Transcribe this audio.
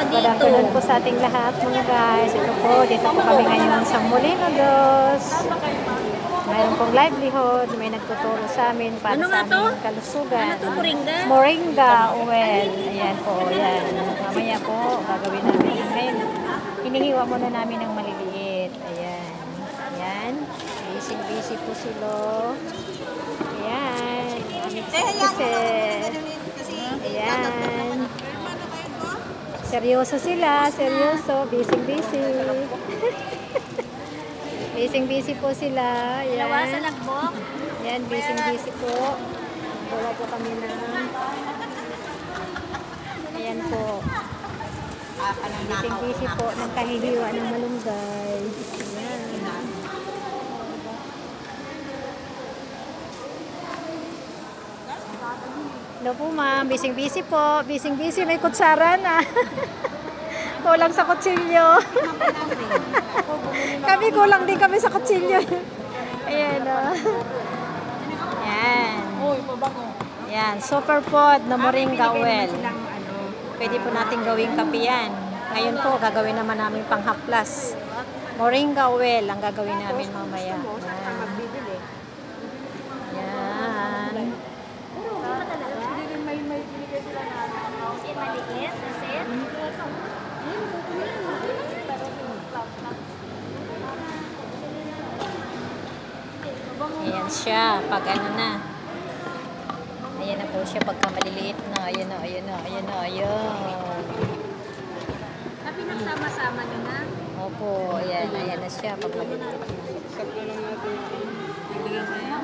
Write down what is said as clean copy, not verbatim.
Good afternoon po sa ating lahat mga guys. Ito po, dito po kami ngayon sa Molino Dos. Mayroon pong livelihood. May nagtuturo sa amin para sa aming kalusugan. Moringa oil. Ayan po, ayan. Mamaya po, gagawin namin. Ngayon, hinihiwa muna namin ng maliliit. Ayan. Ayan. Busy po sila. Ayan. Aming success. Ayan. Seryoso sila, seryoso. Busy. Busy po sila. Ayan. Ayan, busy po. Gawa po kami na. Ayan po. Busy po ng kahihiwa ng malunggay. Ayan. Hello po ma'am, busy po. Busy, may kutsara na. Kulang sa kutsilyo. Kulang din kami sa kutsilyo. Ayan o. Ayan. Ayan, super food na moringa oil. Pwede po natin gawing kape yan. Ngayon po, gagawin naman namin panghaplas. Moringa oil ang gagawin namin mamaya. Ayan. Ayan siya, pag ano na. Ayan na po siya pagka maliliit na. Ayan na. Pinagsama-sama nyo na? Opo, ayan na siya pag maliliit na. Sakto lang natin. Bigyan kaya?